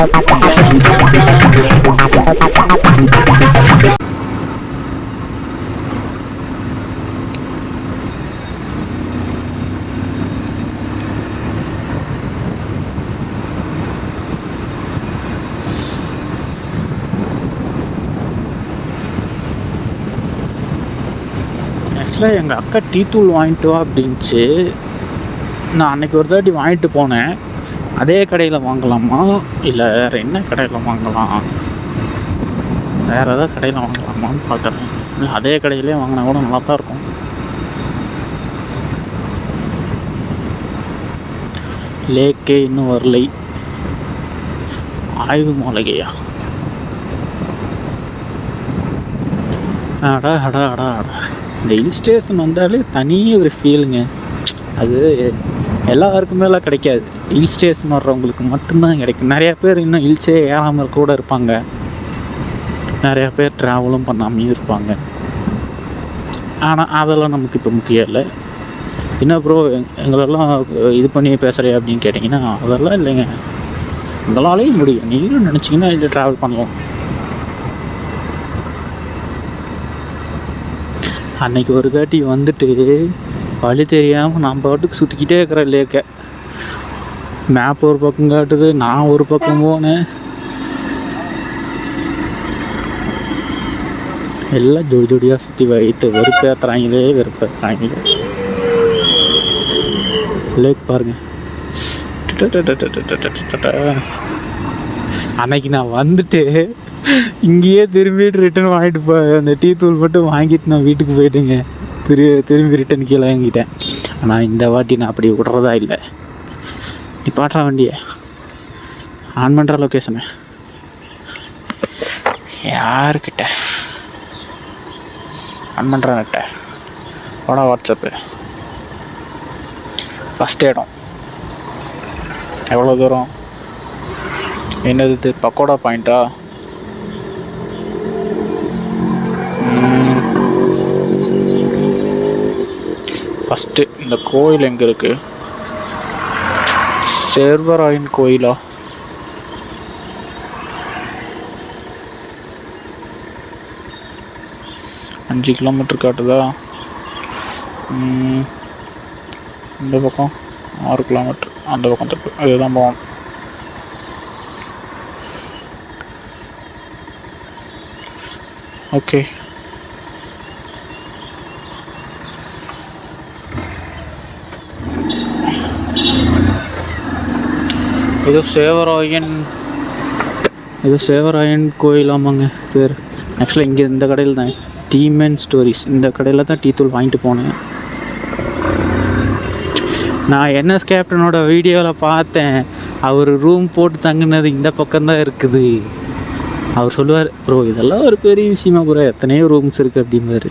ஆக்சுவலாக எங்கள் அக்கா டீ தூள் வாங்கிட்டு வா அப்படின்ச்சு. நான் அன்றைக்கி ஒரு தாட்டி வாங்கிட்டு போனேன். அதே கடையில் வாங்கலாமா இல்லை வேறு என்ன கடையில் வாங்கலாம், வேறு ஏதாவது கடையில் வாங்கலாமான்னு பார்க்குறேன். இல்லை அதே கடையிலே வாங்கினா கூட நல்லா தான் இருக்கும். லேக்கே இன்னும் வரலை. ஆய்வு மாளிகையா? அடா அடா அடா அடா. இந்த ஹில் ஸ்டேஷன் வந்தாலே தனி ஒரு ஃபீலுங்க. அது எல்லாருக்குமே எல்லாம் கிடைக்காது. ஹில் ஸ்டேஷன் வர்றவங்களுக்கு மட்டும்தான் கிடைக்கும். நிறையா பேர் இன்னும் ஹில்ஸே ஏறாமல் கூட இருப்பாங்க. நிறையா பேர் ட்ராவலும் பண்ணாமையும் இருப்பாங்க. ஆனால் அதெல்லாம் நமக்கு இப்போ முக்கியம் இல்லை. என்ன ப்ரோ எங்களெல்லாம் இது பண்ணி பேசுகிறேன் அப்படின்னு கேட்டிங்கன்னா அதெல்லாம் இல்லைங்க. உங்களாலேயும் முடியும். நீங்களும் நினச்சிங்கன்னா இல்லை ட்ராவல் பண்ணலாம். அன்றைக்கி ஒரு தாட்டி வந்துட்டு வழி தெரியாமல் நான் பாட்டுக்கு சுற்றிக்கிட்டே இருக்கிறேன் லேக்கை. மேப் ஒரு பக்கம் காட்டுது, நான் ஒரு பக்கம் போனேன். எல்லாம் ஜோடி ஜோடியாக சுற்றி வைத்து வெறுப்பேற்றுறாங்களே. லேக் பாருங்க. அன்னைக்கு நான் வந்துட்டு இங்கேயே திரும்பிட்டு ரிட்டன் வாங்கிட்டு அந்த டீ தூள் மட்டும் வாங்கிட்டு நான் வீட்டுக்கு போயிட்டுங்க. திரும்பி ரிட்டன் கீழே வாங்கிட்டேன். ஆனால் இந்த வாட்டி நான் அப்படி விட்றதா இல்லை. நீ பாட்டுற வண்டியை ஆன் பண்ணுற லொக்கேஷனை யாருக்கிட்ட ஆன் பண்ணுறான்கிட்ட போடா வாட்ஸ்அப்பு. ஃபஸ்ட் இடம் எவ்வளோ தூரம்? என்னது பக்கோடா பாயிண்ட்டா? ஃபஸ்ட்டு இந்த கோயில் எங்கே இருக்குது? சேர்வராயன் கோயிலா? அஞ்சு கிலோமீட்டர் காட்டுதா? இந்த பக்கம் 6 கிலோமீட்டர். அந்த பக்கம் தப்பு. அதுதான் போகணும். ஓகே. இது சேவராயன் கோயில். ஆமாங்க பேர். ஆக்சுவலாக இங்கே இந்த கடையில் தான் டீமன் ஸ்டோரிஸ், இந்த கடையில் தான் டீ தூள் வாங்கிட்டு போனேன். நான் என்எஸ் கேப்டனோட வீடியோவில் பார்த்தேன். அவர் ரூம் போட்டு தங்கினது இந்த பக்கம்தான் இருக்குது. அவர் சொல்லுவார், ப்ரோ இதெல்லாம் ஒரு பெரிய விஷயமா ப்ரோ, எத்தனையோ ரூம்ஸ் இருக்குது அப்படிம்பாரு.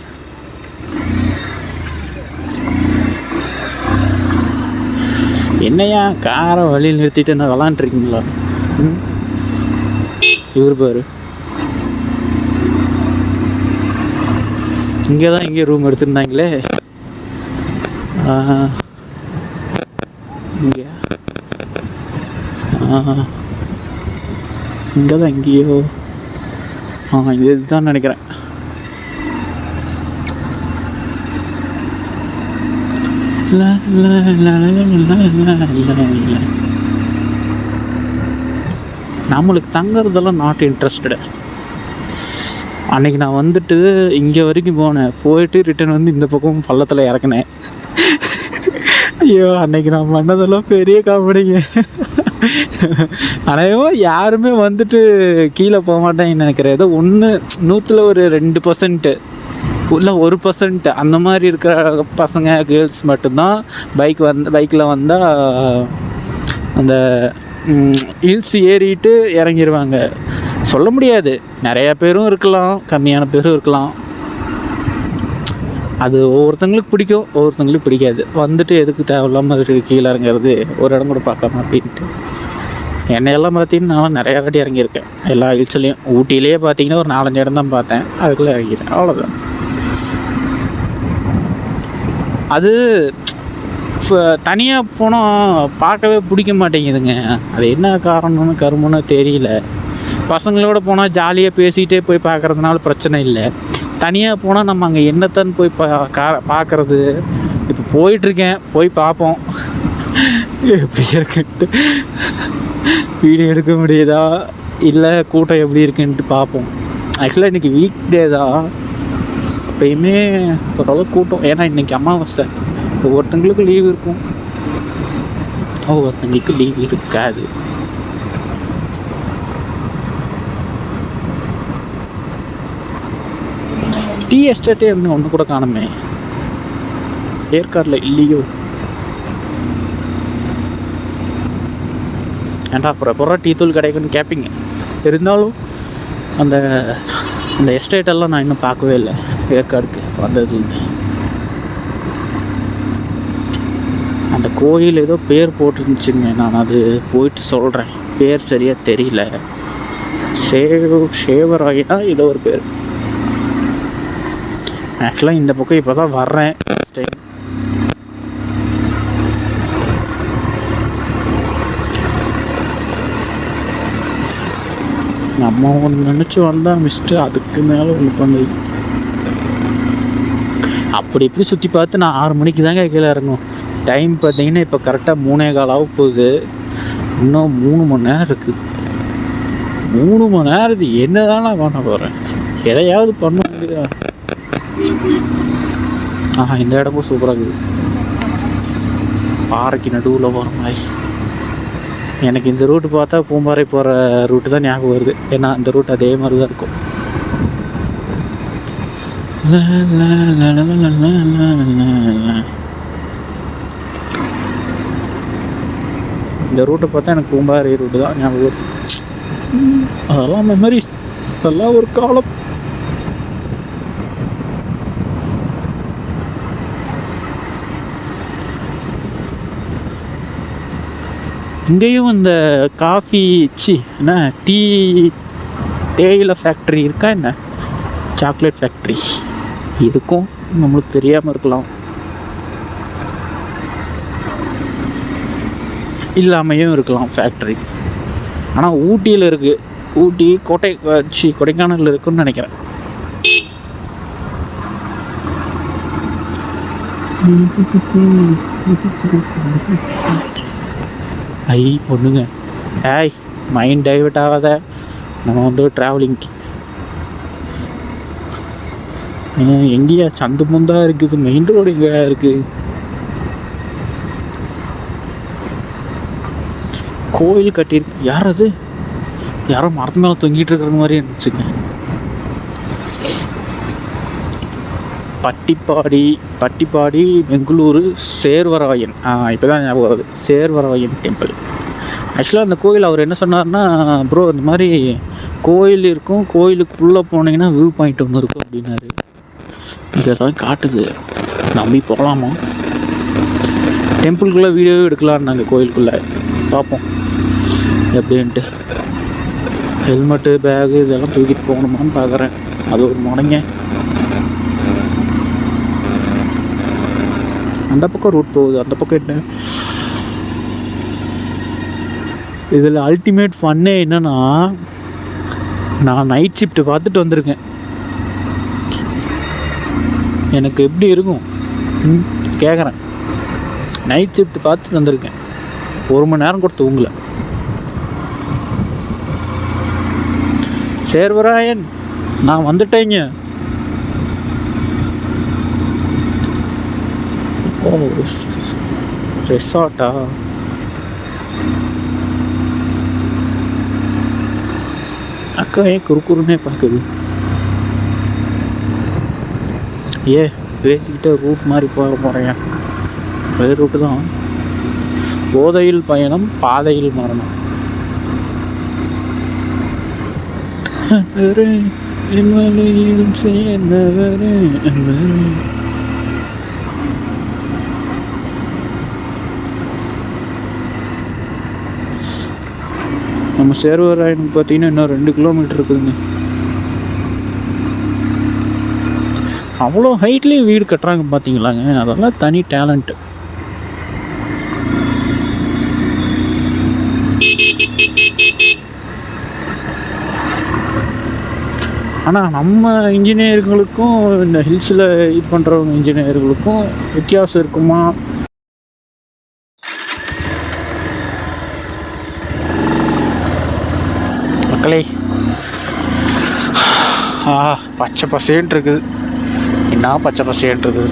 என்னையா காரை வழியில் நிறுத்திட்டு என்ன விளாண்டுருக்கீங்களா? இவர் பாரு, இங்கே தான் இங்கே ரூம் எடுத்துருந்தாங்களே. இங்கே இங்கே தான் எங்கேயோ இதுதான் நினைக்கிறேன். நம்மளுக்கு தங்குறதெல்லாம் நாட் இன்ட்ரெஸ்டடு. அன்றைக்கி நான் வந்துட்டு இங்கே வரைக்கும் போனேன், போயிட்டு ரிட்டன் வந்து இந்த பக்கம் பள்ளத்தில் இறக்குனேன். ஐயோ அன்றைக்கி நான் பண்ணதெல்லாம் பெரிய காமெடிங்க. ஆனால் யாருமே வந்துட்டு கீழே போக மாட்டேன்னு நினைக்கிறேன். ஏதோ 100ல் ஒரு 2% இல்லை 1% அந்த மாதிரி இருக்கிற பசங்க கேர்ள்ஸ் மட்டும்தான் பைக்கில் வந்தால் அந்த ஹில்ஸ் ஏறிட்டு இறங்கிடுவாங்க. சொல்ல முடியாது, நிறையா பேரும் இருக்கலாம், கம்மியான பேரும் இருக்கலாம். அது ஒவ்வொருத்தங்களுக்கு பிடிக்கும், ஒவ்வொருத்தங்களுக்கு பிடிக்காது. வந்துட்டு எதுக்கு தேவையில்லாமல் கீழே இறங்குறது, ஒரு இடம் கூட பார்க்காம அப்படின்ட்டு. என்னையெல்லாம் பார்த்தீங்கன்னா நான் நிறையா வாட்டி இறங்கியிருக்கேன் எல்லா ஹில்ஸ்லேயும். ஊட்டியிலே பார்த்தீங்கன்னா ஒரு 4-5 இடம் தான் பார்த்தேன், அதுக்குள்ளே இறங்கிட்டேன், அவ்வளோதான். அது தனியாக போனால் பார்க்கவே பிடிக்க மாட்டேங்குதுங்க. அது என்ன காரணம்னு கருமன்னு தெரியல. பசங்களோட போனால் ஜாலியாக பேசிகிட்டே போய் பார்க்குறதுனால பிரச்சனை இல்லை. தனியாக போனால் நம்ம அங்கே என்னத்தன்னு போய் பார்க்குறது. இப்போ போயிட்டுருக்கேன், போய் பார்ப்போம் எப்படி இருக்குன்ட்டு. வீடியோ எடுக்க முடியுதா இல்லை கூட்டம் எப்படி இருக்குன்ட்டு பார்ப்போம். ஆக்சுவலாக இன்றைக்கி வீக் டே தான், எப்பயுமே ஓரளவுக்கு கூட்டம். ஏன்னா இன்றைக்கி அமாவாசை, ஒவ்வொருத்தங்களுக்கு லீவ் இருக்கும், ஒவ்வொருத்தங்களுக்கு லீவ் இருக்காது. டீ எஸ்டேட்டே இன்னும் ஒன்று கூட காணுமே, ஏற்காடில் இல்லையோ? ஏன்டா அப்புறம் டீ தூள் கிடைக்குன்னு கேட்பீங்க. இருந்தாலும் அந்த அந்த எஸ்டேட்டெல்லாம் நான் இன்னும் பார்க்கவே இல்லை. ஏற்காடுக்கு வந்ததுலேருந்து அந்த கோயில் ஏதோ பேர் போட்டுருந்துச்சுங்க, நான் அது போயிட்டு சொல்கிறேன். பேர் சரியாக தெரியல. சேவராயா ஏதோ ஒரு பேர். ஆக்சுவலாக இந்த பக்கம் இப்போ தான் வர்றேன் ஃபஸ்ட் டைம். நம்ம ஒன்று நினச்சி வந்தால் மிஸ்ட்டு அதுக்கு மேலே ஒன்று பண்ணுது. அப்படி இப்படி சுற்றி பார்த்து நான் 6 மணிக்கு தாங்க கீழே இறங்கும். டைம் பார்த்தீங்கன்னா இப்போ கரெக்டாக 3:15 போகுது. இன்னும் 3 மணி நேரம் இருக்குது. 3 மணி நேரத்துக்கு என்ன தான் நான் பண்ண போகிறேன்? எதையாவது பண்ண வேண்டியதா? இந்த இடமும் சூப்பராக இருக்குது. பாறைக்கு நடுவில் போகிற மாதிரி. எனக்கு இந்த ரூட்டு பார்த்தா பூம்பாறை போகிற ரூட்டு தான் ஞாபகம் வருது. ஏன்னா அந்த ரூட் அதே மாதிரி தான் இருக்கும். இந்த ரூட்டை பார்த்தா எனக்கு பூம்பாறை ரூட்டு தான் ஞாபகம் வருது. அதெல்லாம் மெமரிஸ், அதெல்லாம் ஒரு காலம். இங்கேயும் இந்த காஃபி என்ன டீ தேயிலை ஃபேக்ட்ரி இருக்கா என்ன, சாக்லேட் ஃபேக்ட்ரி, இதுக்கும் நம்மளுக்கு தெரியாமல் இருக்கலாம், இல்லாமையும் இருக்கலாம் ஃபேக்ட்ரி. ஆனால் ஊட்டியில் இருக்குது. ஊட்டி கொடைக்கானலில் இருக்குன்னு நினைக்கிறேன். பொண்ணுங்க, மைண்ட் டைவர்ட் ஆகாத. நம்ம வந்து ட்ராவலிங்க்கு எங்கேயா சந்து முந்தா இருக்குது, மெயின் ரோடு எங்கே இருக்குது? கோயில் கட்டியிருக்கு. யார் அது? யாரோ மரத்து மேலே தொங்கிட்டு இருக்கிற மாதிரி இருந்துச்சுங்க. பட்டிப்பாடி பெங்களூரு சேர்வராயன். இப்போ தான் ஞாபகம் வருது, சேர்வராயன் டெம்பிள். ஆக்சுவலாக அந்த கோயில் அவர் என்ன சொன்னார்னா, ப்ரோ இந்த மாதிரி கோயில் இருக்கும், கோயிலுக்குள்ளே போனீங்கன்னா வியூ பாயிண்ட் ஒன்று இருக்கும் அப்படின்னாரு. இதெல்லாம் காட்டுது, நம்பி போகலாமா? டெம்பிள்குள்ளே வீடியோவே எடுக்கலான்னாங்க கோயிலுக்குள்ளே. பார்ப்போம் எப்படின்ட்டு. ஹெல்மெட்டு பேகு இதெல்லாம் தூக்கிட்டு போகணுமான்னு பார்க்குறேன். அது ஒரு முடங்க. அந்த பக்கம் ரூட் போகுது, அந்த பக்கம் என்ன? இதில் அல்டிமேட் ஃபன்னே என்னன்னா, நான் நைட் ஷிஃப்ட்டு பார்த்துட்டு வந்திருக்கேன். எனக்கு எப்படி இருக்கும் கேட்குறேன். நைட் ஷிஃப்ட் பார்த்துட்டு வந்திருக்கேன். 1 மணி நேரம் கூட தூங்கலை. சேர்வராயன் நான் வந்துட்டேங்க. ஓ, ரெசார்ட்டா? அக்கா ஏன் குறுக்குறுன்னே பார்க்குது? பேசிக்கிட்டே ரூட் மாதிரி போக போகிறேன். வேறு ரூட்டு தான். போதையில் பயணம், பாதையில் மரணம். நம்ம சேர்வராயனுக்கு பார்த்தீங்கன்னா இன்னும் 2 கிலோமீட்டர் இருக்குதுங்க. அவ்வளோ ஹைட்லேயும் வீடு கட்டுறாங்க பார்த்தீங்களாங்க. அதெல்லாம் தனி டேலண்ட்டு. ஆனால் நம்ம இன்ஜினியர்களுக்கும் இந்த ஹில்ஸில் இது பண்ணுறவங்க இன்ஜினியர்களுக்கும் வித்தியாசம் இருக்குமா? மக்களே, பச்சை பசேன்னு இருக்குது. என்ன பச்சை பசேன்னு இருக்குது.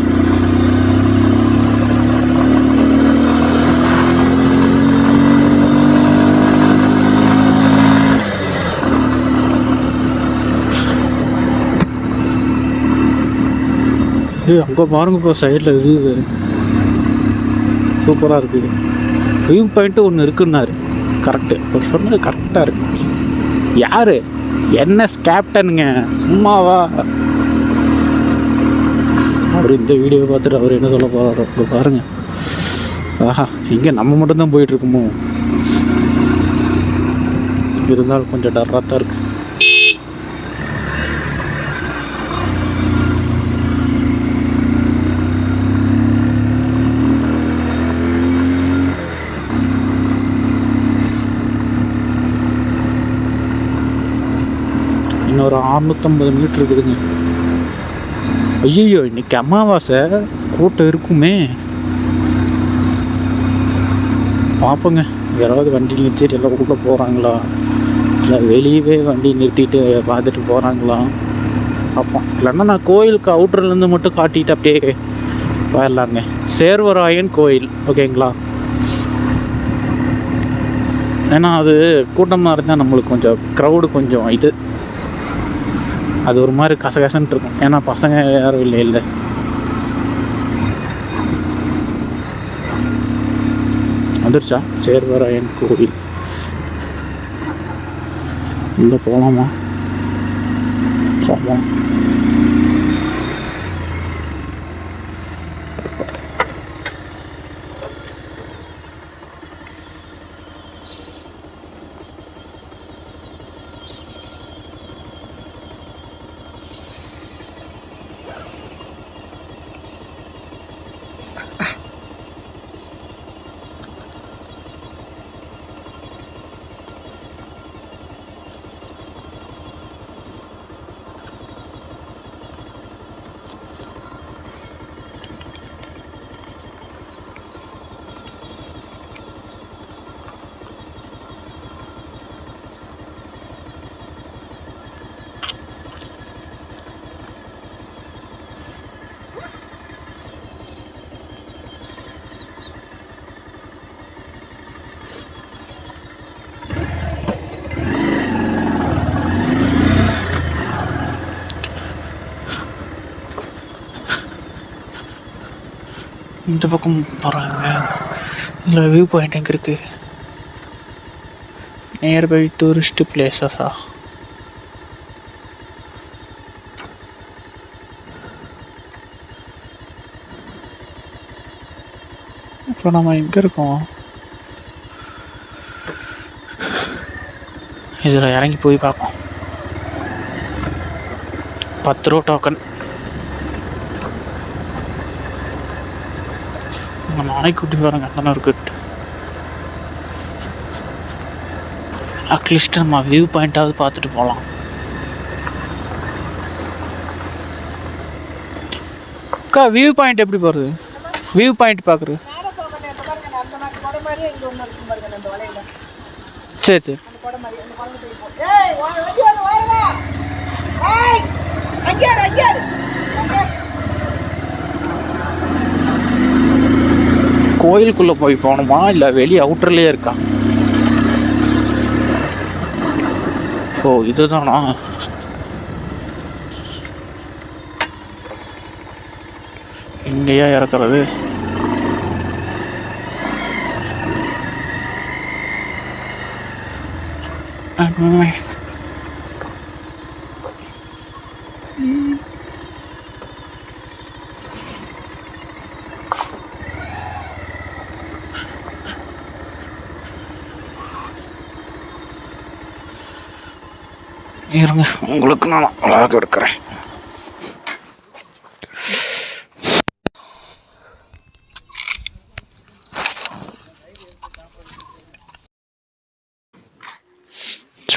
அங்கே பாருங்கப்பா, சைடில் வியூ சூப்பராக இருக்குது. வியூ பாயிண்ட்டு ஒன்று இருக்குன்னாரு. கரெக்டு, அவர் சொன்னது கரெக்டாக இருக்கு. யார்? என்எஸ் கேப்டனுங்க, சும்மாவா? அவர் இந்த வீடியோ பார்த்துட்டு அவர் என்ன சொல்ல போகிறாரோ இங்கே பாருங்கள். ஆஹா, இங்கே நம்ம மட்டும்தான் போயிட்டுருக்குமோ? இருந்தாலும் கொஞ்சம் டர்ராக தான் இருக்குது. இன்னொரு 650 மீட்டர் இருக்குதுங்க. ஐயோ, இன்னைக்கு அமாவாசை, கூட்டம் இருக்குமே. பார்ப்போங்க, யாராவது வண்டி நிறுத்திட்டு எல்லாம் உள்ளே போகிறாங்களா, இல்லை வெளியவே வண்டி நிறுத்திட்டு பார்த்துட்டு போகிறாங்களா பார்ப்போம். இல்லைன்னா நான் கோயிலுக்கு அவுட்டர்லேருந்து மட்டும் காட்டிட்டு அப்படியே போயிடலாங்க. சேர்வராயன் கோயில், ஓகேங்களா? ஏன்னா அது கூட்டமாக இருந்தால் நம்மளுக்கு கொஞ்சம் க்ரௌடு கொஞ்சம் இது, அது ஒரு மாதிரி கசகசன்ட்டு இருக்கும். ஏன்னா பசங்க யாரும் இல்லை. வந்துருச்சா சேர்வராயன் கோவில்? உள்ளே போகலாமா? போகலாம். இந்த பக்கம் போகிறாங்க. இதில் வியூ பாயிண்ட் எங்கே இருக்குது? நியர்பை டூரிஸ்ட் பிளேசஸா? இப்போ நம்ம எங்கே இருக்கோம்? இதில் இறங்கி போய் பார்ப்போம். 10 ரூபா டோக்கன். நாய்க்குட்டி பாருங்க, அங்கே இருக்குது. அட்லீஸ்ட் நம்ம வியூ பாயிண்ட்டாவது பார்த்துட்டு போகலாம். அக்கா, வியூ பாயிண்ட் எப்படி போகிறது? வியூ பாயிண்ட் பார்க்குறது? சரி சரி. கோயிலுக்குள்ளே போய் போகணுமா, இல்லை வெளியே அவுட்டர்லேயே இருக்கா? ஓ, இதுதானா? இங்கேயா இறக்குறது? இருங்க, உங்களுக்கு நான் அழகாக எடுக்கிறேன்.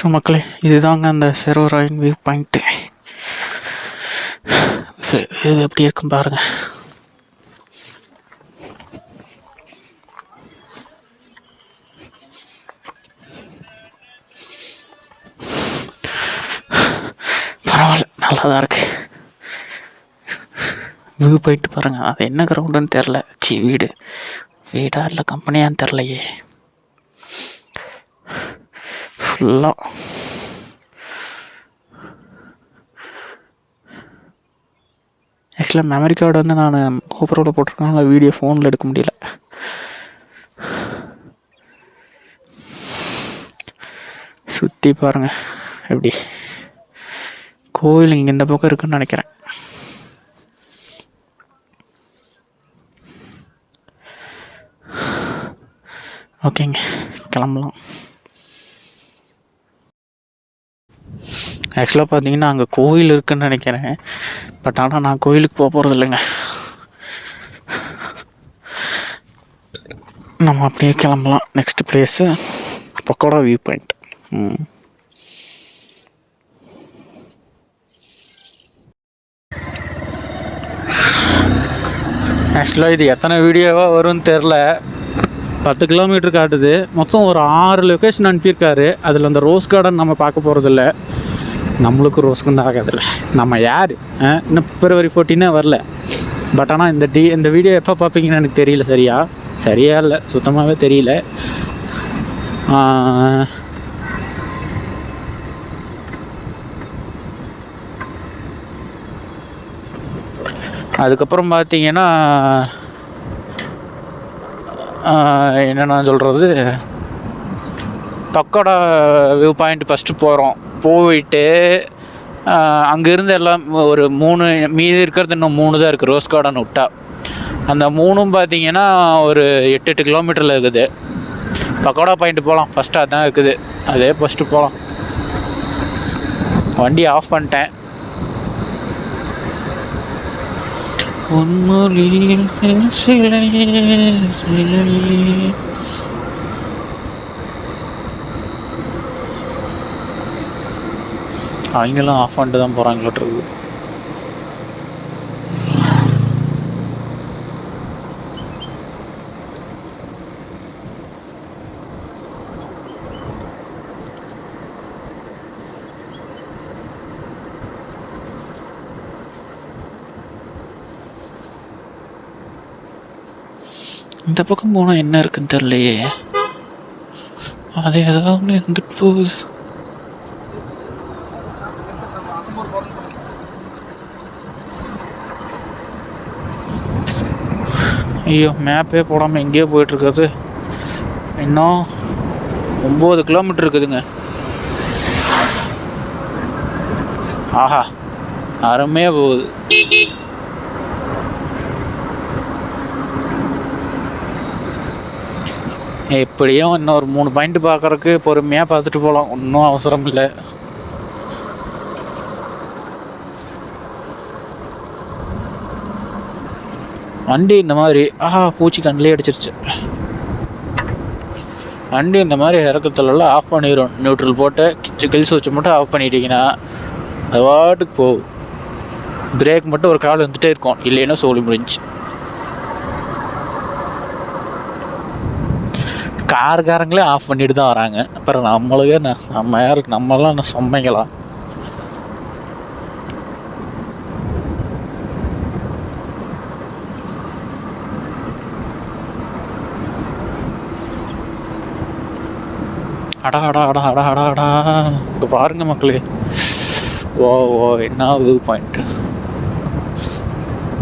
ஸோ மக்களே, இதுதாங்க அந்த சர்வராயன் வியூ பாயிண்ட்டு. இது எப்படி இருக்கும் பாருங்க. பரவாயில்ல, நல்லா தான் இருக்கு. வியூ பாயிண்ட் பாருங்க. அது என்ன கிரவுண்டுன்னு தெரில. வீடா இல்லை கம்பெனியான்னு தெரிலையே. ஃபுல்லாக ஆக்சுவலாக மெமரி கார்டு வந்து நான் கோபுரோவில் போட்டிருக்கேன். வீடியோ ஃபோனில் எடுக்க முடியல. சுற்றி பாருங்கள் எப்படி. கோயில் இங்கே இந்த பக்கம் இருக்குன்னு நினைக்கிறேன். ஓகேங்க, கிளம்பலாம். ஆக்சுவலாக பார்த்தீங்கன்னா அங்கே கோயில் இருக்குதுன்னு நினைக்கிறேன். பட் ஆனால் நான் கோயிலுக்கு போகிறது இல்லைங்க. நம்ம அப்படியே கிளம்பலாம். Next place pakoda view point. ஆக்சுவலாக இது எத்தனை வீடியோவாக வரும்னு தெரில. 10 கிலோமீட்டர் காட்டுது. மொத்தம் ஒரு 6 லொக்கேஷன் அனுப்பியிருக்காரு. அதில் அந்த ரோஸ் கார்டன் நம்ம பார்க்க போகிறதில்ல. நம்மளுக்கும் ரோஸ்க்கும் தான் ஆகாதில்ல. நம்ம யார் இன்னும் பிப்ரவரி 14 வரல. பட் ஆனால் இந்த வீடியோ எப்போ பார்ப்பீங்கன்னு எனக்கு தெரியல. சரியா இல்லை, சுத்தமாகவே தெரியல. அதுக்கப்புறம் பார்த்தீங்கன்னா என்னென்னா சொல்கிறது, பக்கோடா வியூ பாயிண்ட் ஃபஸ்ட்டு போகிறோம். போயிட்டு அங்கேருந்து எல்லாம் ஒரு 3 மீதி இருக்கிறது இன்னும் 3 தான் இருக்குது ரோஸ் கார்டன் விட்டா. அந்த 3ம் பார்த்தீங்கன்னா ஒரு 8 கிலோமீட்டரில் இருக்குது. பக்கோடா பாயிண்ட் போகலாம். ஃபஸ்ட்டு அதுதான் இருக்குது. அதே ஃபஸ்ட்டு போகலாம். வண்டி ஆஃப் பண்ணிட்டேன். அவங்களும் ஆஃப் பண்ணிட்டு தான் போகிறாங்களோட்டு. இந்த பக்கம் போனால் என்ன இருக்குன்னு தெரியலையே. அது ஏதாவது இருந்துட்டு போகுது. ஐயோ, மேப்பே போடாமல் எங்கேயோ போயிட்டுருக்குது. இன்னும் 9 கிலோமீட்டர் இருக்குதுங்க. ஆஹா, அருமையாக போகுது. எப்படியும் இன்னொரு 3 பாயிண்ட் பார்க்குறக்கு பொறுமையாக பார்த்துட்டு போகலாம். ஒன்றும் அவசரம் இல்லை. வண்டி இந்த மாதிரி பூச்சி கண்ணிலே அடிச்சிருச்சு. வண்டி இந்த மாதிரி இறக்கத்துலலாம் ஆஃப் பண்ணிடும். நியூட்ரல் போட்டு கில் சுவிட்ச் மட்டும் ஆஃப் பண்ணிட்டீங்கன்னா அது வாட்டுக்கு போகும். பிரேக் மட்டும் ஒரு கால் வந்துகிட்டே இருக்கும். இல்லைன்னா சோழி முடிஞ்சு. காருக்காரங்களே ஆஃப் பண்ணிட்டு தான் வராங்க. அப்புறம் நம்மளுக்கே நம்மளாம் சமைக்கலாம். அடா இப்போ பாருங்க மக்களே. ஓ என்ன வியூ பாயிண்ட்.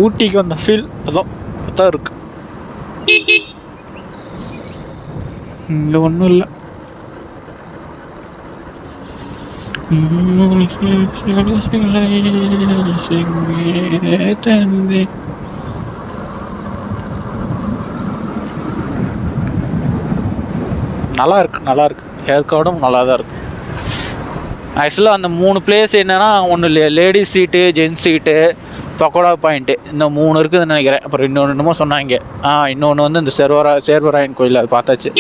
ஊட்டிக்கு வந்த ஃபீல் அதான் இருக்கு. இங்கே ஒன்றும் இல்லை. நல்லா இருக்கு. ஏற்காடும் நல்லா தான் இருக்கு. ஆக்சுவலாக அந்த 3 பிளேஸ் என்னென்னா, ஒன்று லேடிஸ் சீட்டு, ஜென்ஸ் சீட்டு, பக்கோடா பாயிண்ட்டு, இந்த 3 இருக்குதுன்னு நினைக்கிறேன். அப்புறம் இன்னொன்று என்னமோ சொன்னாங்க. இன்னொன்று வந்து இந்த சேர்வராயன் கோயில், அது பார்த்தாச்சு.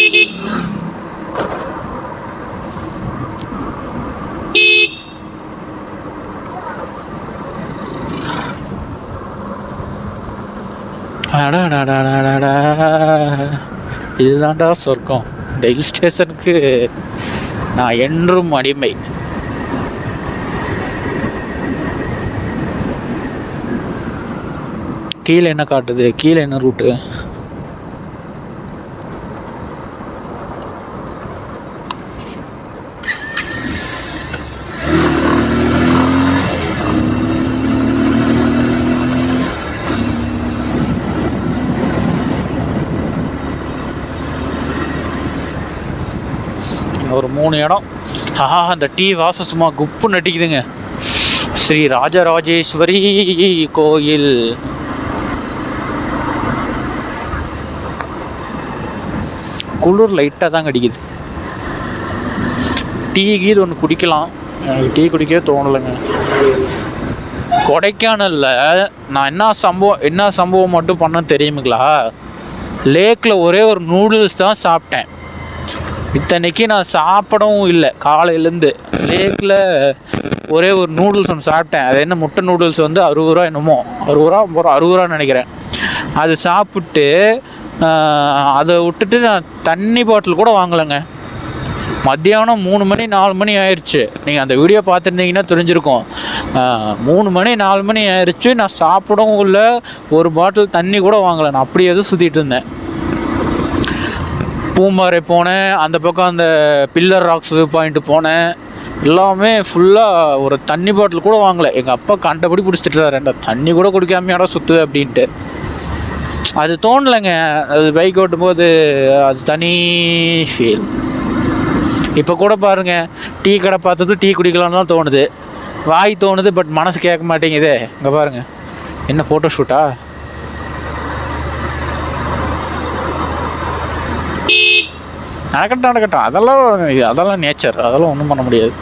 அடாடாடாடாடா, இதுதான்டா சொர்க்கம். இந்த ஹில் ஸ்டேஷனுக்கு நான் என்றும் அடிமை. கீழே என்ன காட்டுது? கீழே என்ன ரூட்டு? ஒரு 3 இடம். அந்த டீ வாசம் சும்மா குப்பு நட்டிக்குதுங்க. ஸ்ரீ ராஜராஜேஸ்வரி கோயில். குளிர் லைட்டாக தான் கடிக்குது. டீ கீது ஒன்று குடிக்கலாம். எனக்கு டீ குடிக்கவே தோணலைங்க. கொடைக்கானலில் நான் என்ன சம்பவம் மட்டும் பண்ண தெரியுமுங்களா? லேக்கில் ஒரே ஒரு நூடுல்ஸ் தான் சாப்பிட்டேன். இத்தனைக்கு நான் சாப்பிடவும் இல்லை. காலையிலேருந்து லேக்கில் ஒரே ஒரு நூடுல்ஸ் ஒன்று சாப்பிட்டேன். அது என்ன முட்டை நூடுல்ஸ் வந்து 60 ரூபா என்னமோ, 60 ரூபான்னு நினைக்கிறேன். அது சாப்பிட்டு அதை விட்டுட்டு நான் தண்ணி பாட்டில் கூட வாங்கலைங்க. மத்தியானம் 3 மணி 4 மணி ஆயிடுச்சு. நீங்கள் அந்த வீடியோ பார்த்துருந்தீங்கன்னா தெரிஞ்சிருக்கும். 3 மணி 4 மணி ஆயிடுச்சு. நான் சாப்பிடவும் இல்லை, ஒரு பாட்டில் தண்ணி கூட வாங்கலை. நான் அப்படியே எதுவும் சுற்றிட்டு இருந்தேன். பூம்பாறை போனேன், அந்த பக்கம் அந்த பில்லர் ராக்ஸ் பாயிண்ட்டு போனேன். எல்லாமே ஃபுல்லாக ஒரு தண்ணி பாட்டில் கூட வாங்கலை. எங்கள் அப்பா கண்டபடி பிடிச்சிட்டுறாரு, ரெண்டா தண்ணி கூட குடிக்காமையாடா சுற்று அப்படின்ட்டு. அது தோணலைங்க. அது பைக் ஓட்டும் போது அது தனி ஃபீல். இப்போ கூட பாருங்கள், டீ கடை பார்த்தது டீ குடிக்கலான்னு தான் தோணுது, வாய் தோணுது, பட் மனசு கேட்க மாட்டேங்குதே. இங்கே பாருங்கள், என்ன ஃபோட்டோ ஷூட்டா? நடக்கட்டும். அதெல்லாம் நேச்சர், அதெல்லாம் ஒன்றும் பண்ண முடியாது.